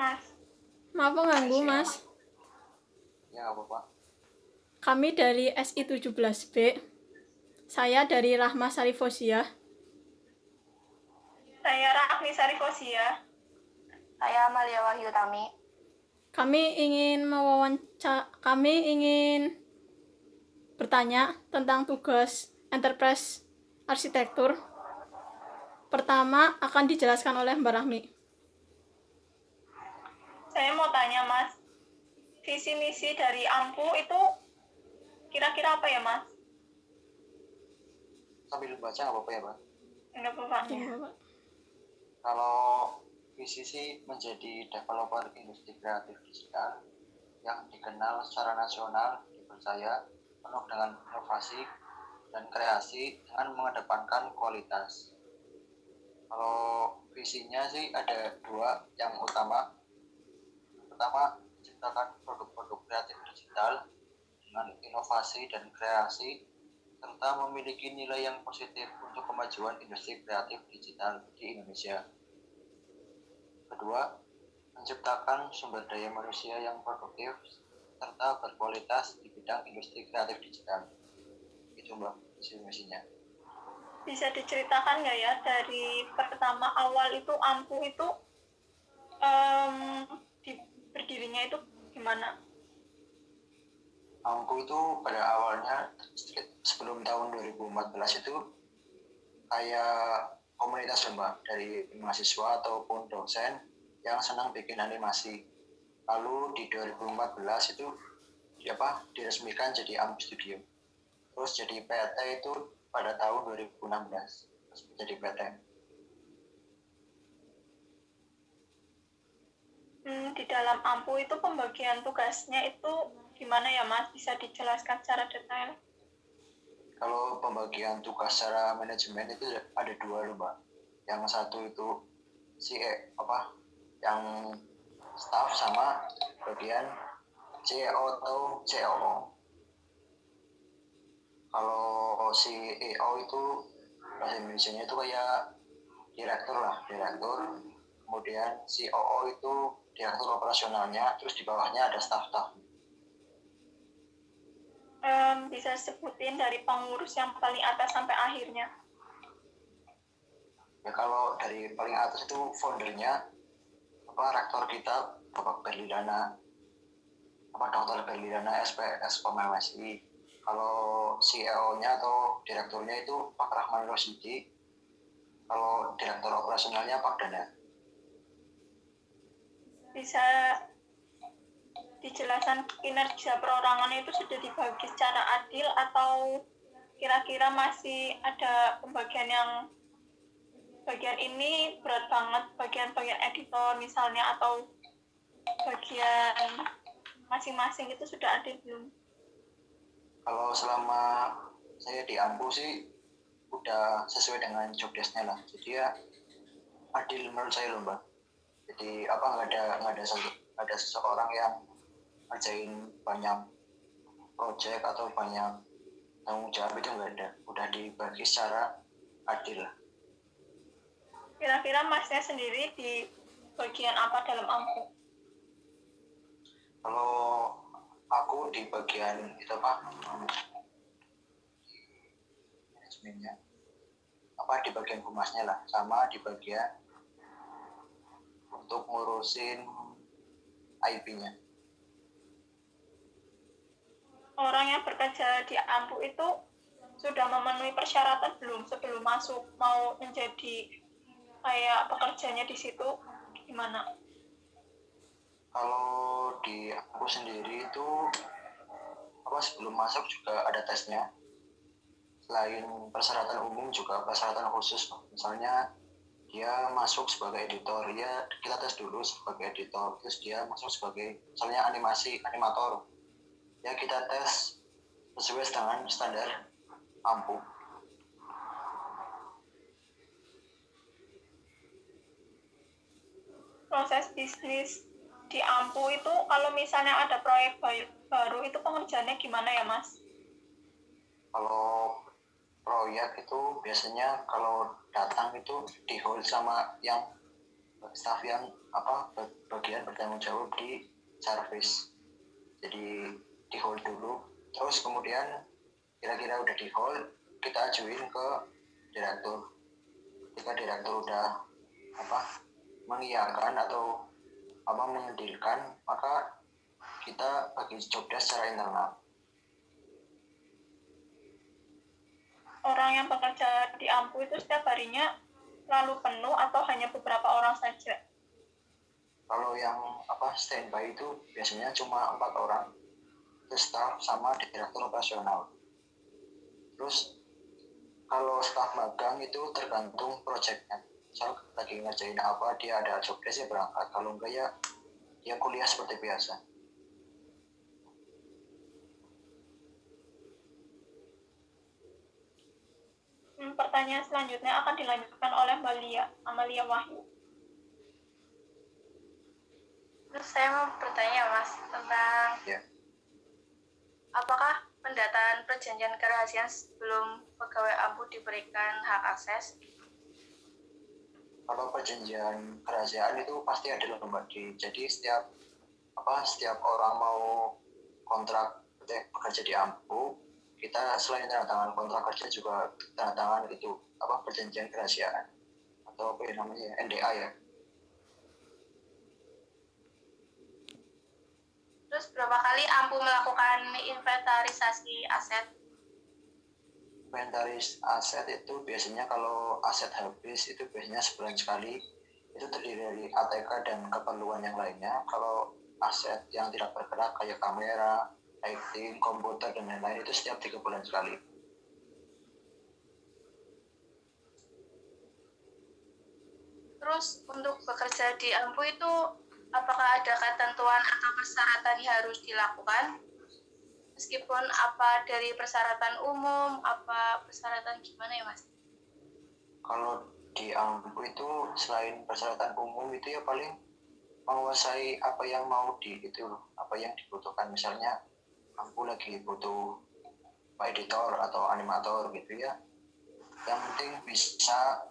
Mas. Maaf mengganggu, Mas. Ya, nggak apa-apa. Kami dari SI 17B. Saya dari Rahma Sarifosiah. Saya Rahmi Sarifosiah. Saya Amalia Wahyutami. Kami ingin bertanya tentang tugas enterprise arsitektur. Pertama akan dijelaskan oleh Mbak Rahmi. Saya mau tanya, Mas. Visi misi dari AMPU itu kira-kira apa ya, Mas? Sambil baca nggak apa-apa ya, Pak? Enggak apa-apa. Iya, Pak. Kalau visi sih menjadi developer industri kreatif digital yang dikenal secara nasional, dipercaya, penuh dengan inovasi dan kreasi dengan mengedepankan kualitas. Kalau visinya sih ada dua yang utama. Pertama, menciptakan produk-produk kreatif digital dengan inovasi dan kreasi serta memiliki nilai yang positif untuk kemajuan industri kreatif digital di Indonesia. Kedua, menciptakan sumber daya manusia yang produktif serta berkualitas di bidang industri kreatif digital. Itu Mbak, misinya. Bisa diceritakan nggak ya dari pertama awal itu AMPU itu berdirinya itu gimana? AMPU itu pada awalnya sebelum tahun 2014 itu kayak komunitas Mbak dari mahasiswa ataupun dosen yang senang bikin animasi. Lalu di 2014 itu diresmikan jadi AMPU Studio. Terus jadi PT itu pada tahun 2016 terus menjadi PT. Di dalam AMPU itu pembagian tugasnya itu gimana ya, Mas? Bisa dijelaskan secara detail? Kalau pembagian tugas secara manajemen itu ada dua loh, Mbak. Yang satu itu yang staff sama bagian CEO atau COO. Kalau CEO itu bahasa Indonesia-nya itu kayak direktur. Kemudian COO itu direktur operasionalnya, terus di bawahnya ada staff-staff. Bisa sebutin dari pengurus yang paling atas sampai akhirnya? Ya kalau dari paling atas itu foundernya rektor kita Bapak Berlidana, Dr. Berlidana SPS PMMSI. Kalau CEO-nya atau direkturnya itu Pak Rahman Rosidi. Kalau direktur operasionalnya Pak Dana. Bisa dijelaskan kinerja perorangan itu sudah dibagi secara adil atau kira-kira masih ada pembagian yang bagian ini berat banget, bagian editor misalnya, atau bagian masing-masing itu sudah adil belum? Kalau selama saya di AMPU sih udah sesuai dengan job desk-nya lah. Jadi ya adil menurut saya loh, Mbak. Jadi nggak ada seseorang yang ngerjain banyak project atau banyak tanggung jawab, itu nggak ada. Udah dibagi secara adil lah. Kira-kira Masnya sendiri di bagian apa dalam AMPU? Kalau aku di bagian manajemennya, di bagian humasnya lah, sama di bagian untuk ngurusin IP-nya. Orang yang bekerja di AMPU itu sudah memenuhi persyaratan belum sebelum masuk, mau menjadi kayak pekerjanya di situ gimana? Kalau di aku sendiri itu sebelum masuk juga ada tesnya. Selain persyaratan umum juga persyaratan khusus. Misalnya dia masuk sebagai editor, ya kita tes dulu sebagai editor. Terus dia masuk sebagai misalnya animator, ya kita tes sesuai dengan standar AMPU. Proses bisnis di AMPU itu kalau misalnya ada proyek baru itu pengerjaannya gimana ya, Mas? Kalau proyek itu biasanya kalau datang itu di hold sama yang staff yang bagian bertanggung jawab di service. Jadi di hold dulu, terus kemudian kira-kira udah di hold, kita ajuin ke direktur. Ketika direktur udah mengiyakan atau mengendilkan, maka kita bagi job desk secara internal. Orang yang bekerja di AMPU itu setiap harinya selalu penuh atau hanya beberapa orang saja? Kalau yang standby itu biasanya cuma 4 orang, itu staff sama direktur operasional. Terus kalau staff magang itu tergantung proyeknya. Misal lagi ngerjain apa, dia ada job desk ya berangkat. Kalau enggak ya dia kuliah seperti biasa. Pertanyaan selanjutnya akan dilanjutkan oleh Mbak Amalia Wahyu. Terus saya mau bertanya Mas tentang apakah pendataan perjanjian kerahasiaan sebelum pegawai AMPU diberikan hak akses? Kalau perjanjian kerahasiaan itu pasti ada loh Mbak. Jadi setiap orang mau kontrak bekerja di AMPU, kita selain tanda tangan kontrak kerja juga tanda tangan itu perjanjian kerahasiaan atau apa namanya NDA ya. Terus berapa kali AMPU melakukan inventarisasi aset? Inventaris aset itu biasanya kalau aset habis itu biasanya sebulan sekali. Itu terdiri dari ATK dan keperluan yang lainnya. Kalau aset yang tidak bergerak kayak kamera, lighting, komputer dan lain-lain itu setiap 3 bulan sekali. Terus untuk bekerja di AMPU itu apakah ada ketentuan atau persyaratan yang harus dilakukan? Meskipun apa dari persyaratan umum, apa persyaratan gimana ya Mas? Kalau di AMPU itu selain persyaratan umum itu ya paling menguasai apa yang apa yang dibutuhkan. Misalnya AMPU lagi butuh editor atau animator gitu ya, yang penting bisa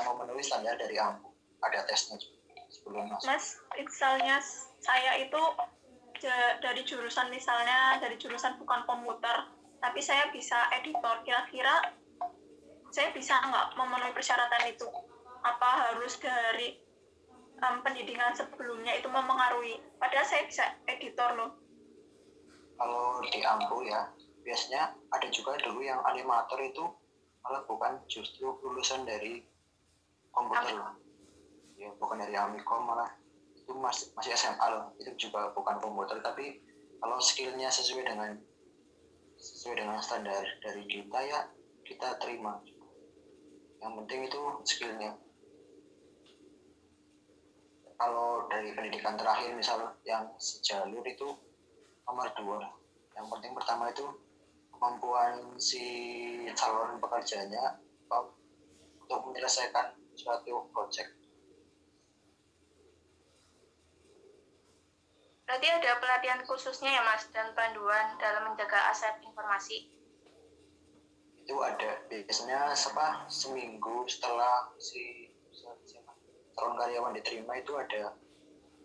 memenuhi standar dari AMPU. Ada tesnya juga sebelum masuk. Mas, misalnya saya itu dari jurusan bukan komputer, tapi saya bisa editor. Kira-kira saya bisa nggak memenuhi persyaratan itu? Apa harus dari pendidikan sebelumnya itu mempengaruhi? Padahal saya bisa editor loh. Kalau di AMPU ya, biasanya ada juga dulu yang animator itu malah bukan justru lulusan dari komputer loh. Ya, bukan dari Amikom, malah itu masih SMA loh. Itu juga bukan komputer, tapi kalau skillnya sesuai dengan standar dari kita ya kita terima. Yang penting itu skillnya. Kalau dari pendidikan terakhir misal yang sejalur itu nomor 2. Yang penting pertama itu kemampuan si calon pekerjanya untuk menyelesaikan suatu project. Berarti ada pelatihan khususnya ya Mas dan panduan dalam menjaga aset informasi? Itu ada biasanya seminggu setelah si calon karyawan diterima itu ada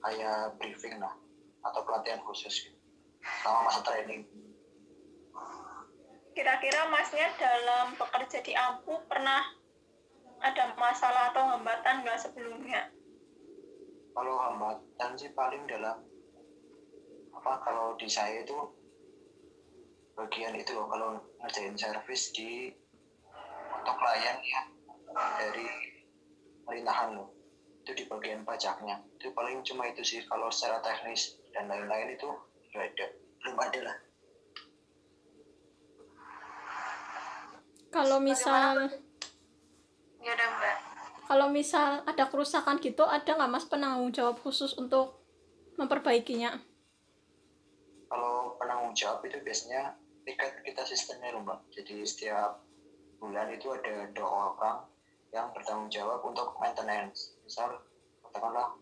kayak briefing lah atau pelatihan khusus selama masa training. Kira-kira Masnya dalam bekerja di AMPU pernah ada masalah atau hambatan nggak sebelumnya? Kalau hambatan sih paling dalam kalau di saya itu bagian itu loh, kalau ngerjain servis untuk klien ya dari pemerintahan loh, itu di bagian pajaknya. Itu paling cuma itu sih. Kalau secara teknis dan lain-lain itu belum ada lah. Kalau misal Ya udah Mbak. Kalau misal ada kerusakan gitu, ada nggak Mas penanggung jawab khusus untuk memperbaikinya? Kalau penanggung jawab itu biasanya tiket kita sistemnya loh Mbak. Jadi setiap bulan itu ada 2 orang yang bertanggung jawab untuk maintenance. Misal katakanlah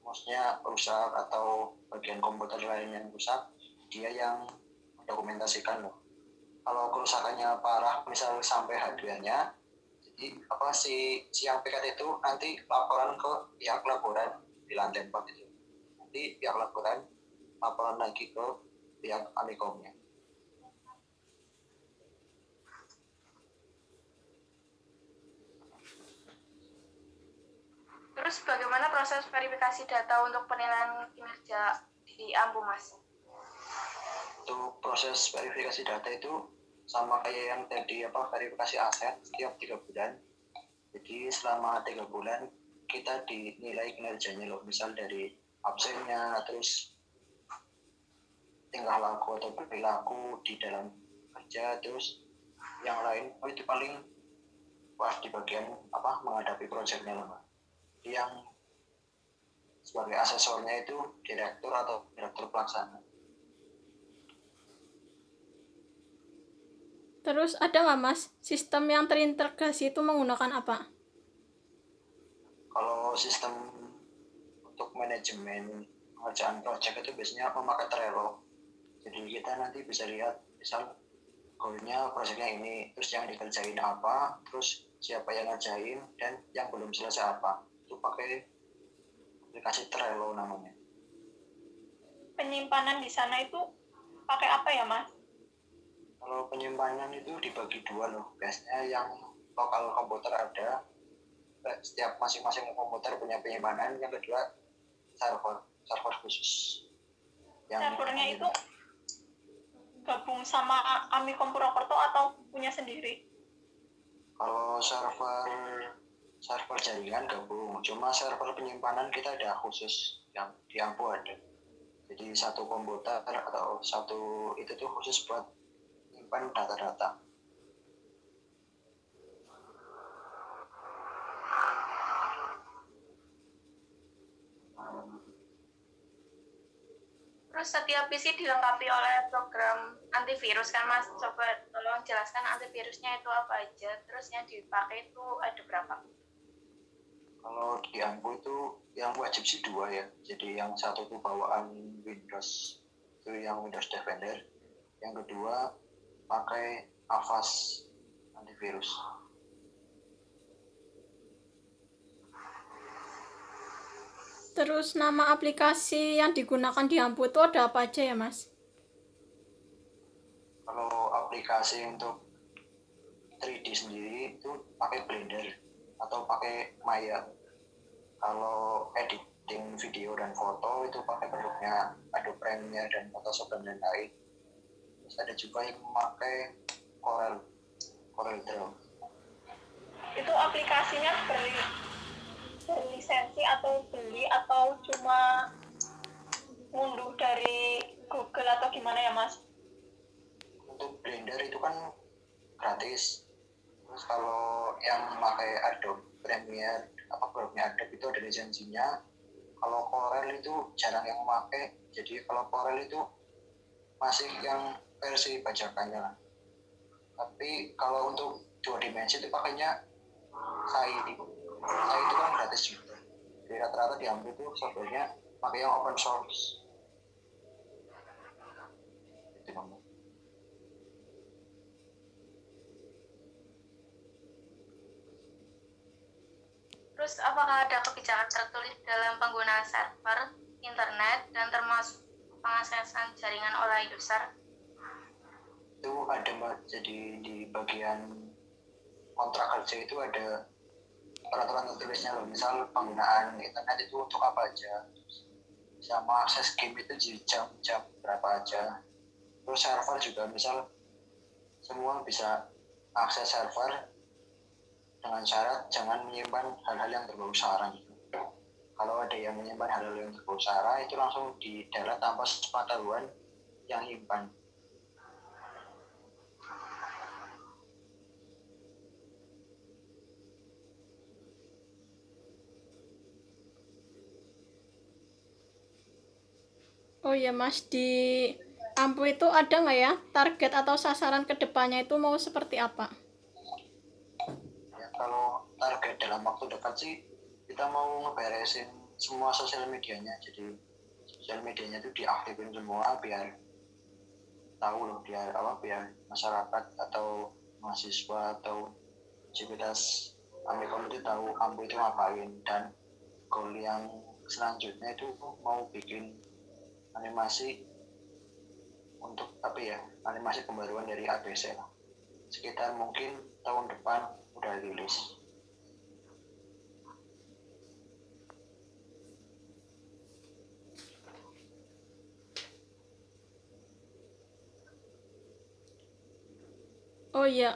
mouse-nya rusak atau bagian komputer lain yang rusak, dia yang mendokumentasikan loh. Kalau kerusakannya parah, misal sampai hardware-nya, Jadi si yang piket itu nanti laporan ke pihak laporan di lantai 4 itu. Nanti pihak laporan laporan lagi ke pihak amikomnya. Terus bagaimana proses verifikasi data untuk penilaian kinerja di AMPU, Mas? Untuk proses verifikasi data itu sama kayak yang tadi verifikasi aset setiap 3 bulan. Jadi selama 3 bulan kita dinilai kinerjanya loh, misal dari absennya, terus tingkah laku atau perilaku di dalam kerja, terus yang lain itu paling pas di bagian menghadapi proyeknya loh. Yang sebagai asesornya itu direktur atau direktur pelaksana. Terus ada nggak Mas, sistem yang terintegrasi itu menggunakan apa? Kalau sistem untuk manajemen pengerjaan proyek itu biasanya memakai Trello. Jadi kita nanti bisa lihat misal goalnya proyeknya ini, terus yang dikerjain apa, terus siapa yang ngerjain, dan yang belum selesai apa. Itu pakai aplikasi Trello namanya. Penyimpanan di sana itu pakai apa ya, Mas? Kalau penyimpanan itu dibagi 2 loh. Biasanya yang lokal komputer ada, setiap masing-masing komputer punya penyimpanan. Yang kedua server khusus. Servernya itu gabung sama Amikom Purwokerto atau punya sendiri? Kalau server jaringan gabung, cuma server penyimpanan kita ada khusus yang di AMPU ada. Jadi satu komputer atau satu itu tuh khusus buat menyimpan data-data. Terus setiap PC dilengkapi oleh program antivirus kan, Mas? Coba tolong jelaskan antivirusnya itu apa aja, terus yang dipakai itu ada berapa? Kalau di AMPU itu yang wajib sih 2 ya. Jadi yang satu itu bawaan Windows, itu yang Windows Defender. Yang kedua pakai Avast antivirus. Terus nama aplikasi yang digunakan di AMPU itu ada apa aja ya Mas? Kalau aplikasi untuk 3D sendiri itu pakai Blender atau pakai Maya. Kalau editing video dan foto itu pakai produknya Adobe Premiere dan Photoshop dan lain-lain. Terus ada juga yang memakai Corel Draw. Itu aplikasinya berlisensi atau beli atau cuma ngunduh dari Google atau gimana ya, Mas? Untuk Blender itu kan gratis. Terus kalau yang memakai Adobe Premiere produknya Adobe itu ada lisensinya. Kalau Corel itu jarang yang memakai. Jadi kalau Corel itu masih yang versi bajakannya lah. Tapi kalau untuk 2 dimensi itu pakainya Sai itu kan gratis juga. Jadi rata-rata diambil itu softwarenya pakai yang open source. Itu namanya. Terus apakah ada kebijakan tertulis dalam penggunaan server, internet, dan termasuk pengaksesan jaringan oleh user? Itu ada Mbak, jadi di bagian kontrak kerja itu ada peraturan tertulisnya loh. Misal penggunaan internet itu untuk apa aja, sama akses game itu di jam-jam berapa aja. Terus server juga misal semua bisa akses server dengan syarat jangan menyimpan hal-hal yang berbau sara gitu. Kalau ada yang menyimpan hal-hal yang berbau sara itu langsung di delete tanpa sepengetahuan yang nyimpan. Oh iya Mas, di AMPU itu ada nggak ya target atau sasaran kedepannya itu mau seperti apa? Ya, kalau target dalam waktu dekat sih kita mau ngeberesin semua sosial medianya. Jadi sosial medianya itu diaktifin semua biar tahu loh, biar masyarakat atau mahasiswa atau sivitas Amikom itu tahu Ampu itu ngapain, dan goal yang selanjutnya itu mau bikin animasi untuk apa ya, animasi pembaruan dari ABC lah. Sekitar mungkin tahun depan udah rilis. Oh iya,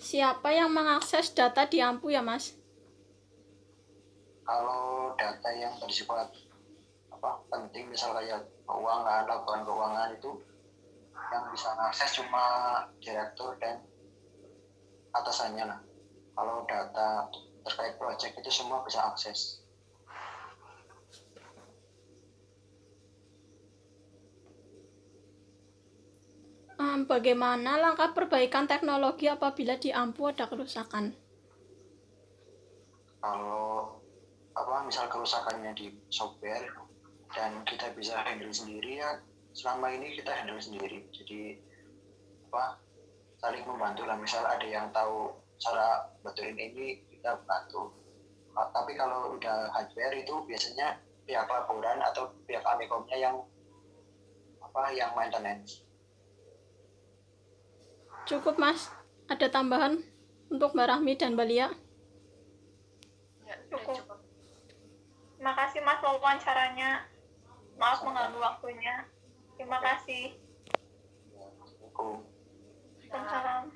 siapa yang mengakses data di Ampu ya Mas? Kalau data yang bersifat penting, misal kayak keuangan, laporan keuangan, itu yang bisa mengakses cuma direktur dan atasannya lah. Kalau data terkait project itu semua bisa akses. Bagaimana langkah perbaikan teknologi apabila di Ampu ada kerusakan? Kalau misal kerusakannya di software dan kita bisa handle sendiri, ya selama ini kita handle sendiri. Jadi saling membantu lah. Misal ada yang tahu cara betulin ini, kita bantu. Tapi kalau udah hardware itu biasanya pihak laporan atau pihak Amikomnya yang maintenance. Cukup Mas, ada tambahan untuk Mbak Rahmi dan Mbak Lia? Ya, Cukup. Terima kasih Mas wawancaranya. Maaf mengganggu waktunya. Terima kasih. Assalamualaikum. Waalaikumsalam.